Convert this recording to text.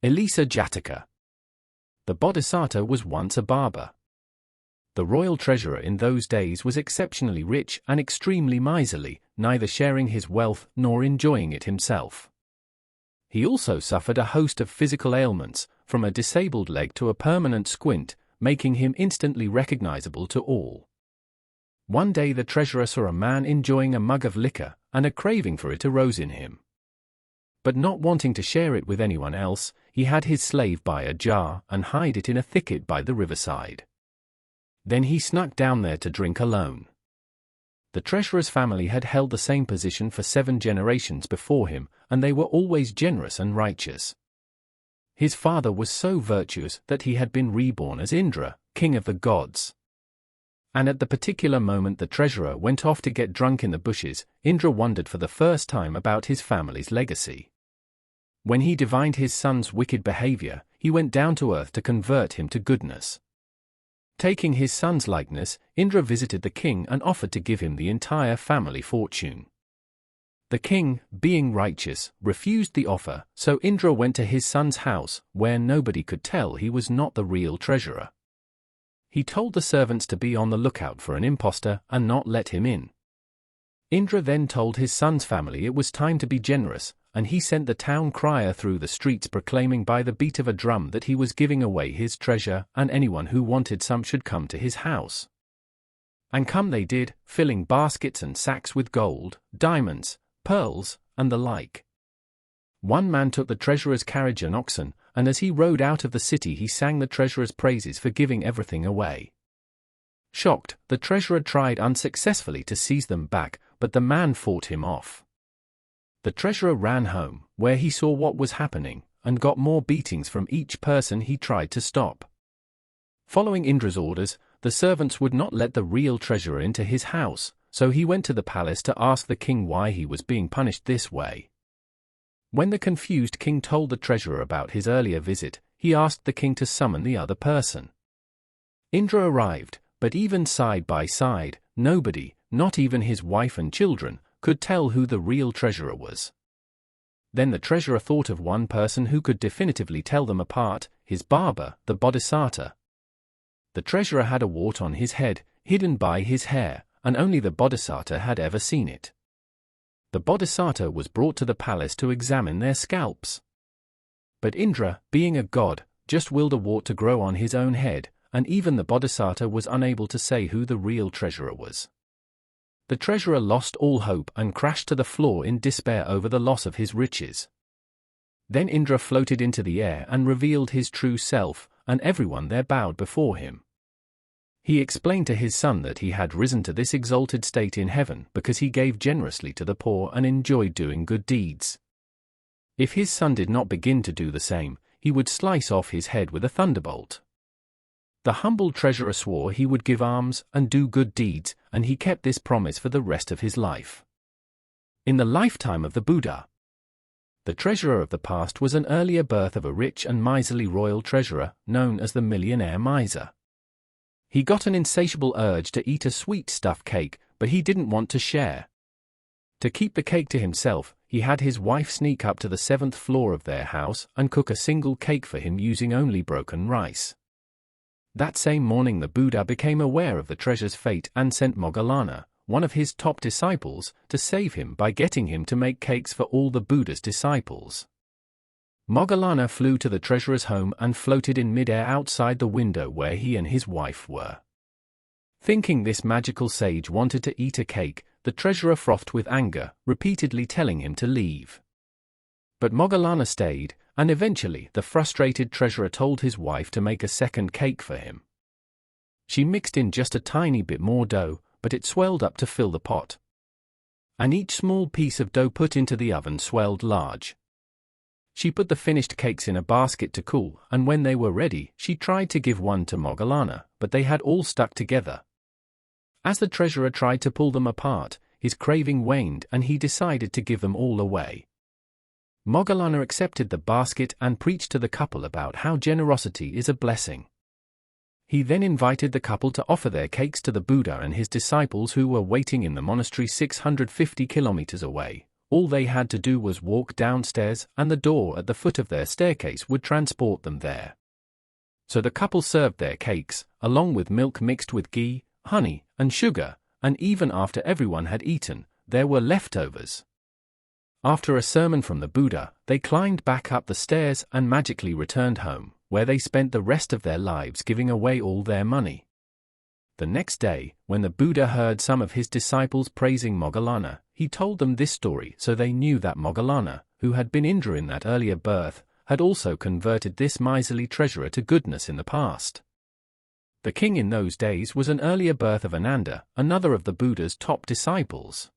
Illisa Jataka. The Bodhisattva was once a barber. The royal treasurer in those days was exceptionally rich and extremely miserly, neither sharing his wealth nor enjoying it himself. He also suffered a host of physical ailments, from a disabled leg to a permanent squint, making him instantly recognizable to all. One day the treasurer saw a man enjoying a mug of liquor, and a craving for it arose in him. But not wanting to share it with anyone else, he had his slave buy a jar and hide it in a thicket by the riverside. Then he snuck down there to drink alone. The treasurer's family had held the same position for 7 generations before him, and they were always generous and righteous. His father was so virtuous that he had been reborn as Indra, king of the gods. And at the particular moment the treasurer went off to get drunk in the bushes, Indra wondered for the first time about his family's legacy. When he divined his son's wicked behavior, he went down to earth to convert him to goodness. Taking his son's likeness, Indra visited the king and offered to give him the entire family fortune. The king, being righteous, refused the offer, so Indra went to his son's house, where nobody could tell he was not the real treasurer. He told the servants to be on the lookout for an impostor and not let him in. Indra then told his son's family it was time to be generous, and he sent the town crier through the streets proclaiming by the beat of a drum that he was giving away his treasure, and anyone who wanted some should come to his house. And come they did, filling baskets and sacks with gold, diamonds, pearls, and the like. One man took the treasurer's carriage and oxen, and as he rode out of the city he sang the treasurer's praises for giving everything away. Shocked, the treasurer tried unsuccessfully to seize them back, but the man fought him off. The treasurer ran home, where he saw what was happening, and got more beatings from each person he tried to stop. Following Indra's orders, the servants would not let the real treasurer into his house, so he went to the palace to ask the king why he was being punished this way. When the confused king told the treasurer about his earlier visit, he asked the king to summon the other person. Indra arrived, but even side by side, nobody, not even his wife and children, could tell who the real treasurer was. Then the treasurer thought of one person who could definitively tell them apart, his barber, the Bodhisattva. The treasurer had a wart on his head, hidden by his hair, and only the Bodhisattva had ever seen it. The Bodhisattva was brought to the palace to examine their scalps. But Indra, being a god, just willed a wart to grow on his own head, and even the Bodhisattva was unable to say who the real treasurer was. The treasurer lost all hope and crashed to the floor in despair over the loss of his riches. Then Indra floated into the air and revealed his true self, and everyone there bowed before him. He explained to his son that he had risen to this exalted state in heaven because he gave generously to the poor and enjoyed doing good deeds. If his son did not begin to do the same, he would slice off his head with a thunderbolt. The humble treasurer swore he would give alms and do good deeds, and he kept this promise for the rest of his life. In the lifetime of the Buddha, the treasurer of the past was an earlier birth of a rich and miserly royal treasurer, known as the millionaire miser. He got an insatiable urge to eat a sweet stuffed cake, but he didn't want to share. To keep the cake to himself, he had his wife sneak up to the 7th floor of their house and cook a single cake for him using only broken rice. That same morning the Buddha became aware of the treasure's fate and sent Moggallana, one of his top disciples, to save him by getting him to make cakes for all the Buddha's disciples. Moggallana flew to the treasurer's home and floated in midair outside the window where he and his wife were. Thinking this magical sage wanted to eat a cake, the treasurer frothed with anger, repeatedly telling him to leave. But Moggallana stayed, and eventually the frustrated treasurer told his wife to make a second cake for him. She mixed in just a tiny bit more dough, but it swelled up to fill the pot. And each small piece of dough put into the oven swelled large. She put the finished cakes in a basket to cool, and when they were ready, she tried to give one to Moggallana, but they had all stuck together. As the treasurer tried to pull them apart, his craving waned and he decided to give them all away. Moggallana accepted the basket and preached to the couple about how generosity is a blessing. He then invited the couple to offer their cakes to the Buddha and his disciples who were waiting in the monastery 650 kilometers away, All they had to do was walk downstairs, and the door at the foot of their staircase would transport them there. So the couple served their cakes, along with milk mixed with ghee, honey, and sugar, and even after everyone had eaten, there were leftovers. After a sermon from the Buddha, they climbed back up the stairs and magically returned home, where they spent the rest of their lives giving away all their money. The next day, when the Buddha heard some of his disciples praising Moggallana, he told them this story so they knew that Moggallana, who had been Indra in that earlier birth, had also converted this miserly treasurer to goodness in the past. The king in those days was an earlier birth of Ananda, another of the Buddha's top disciples.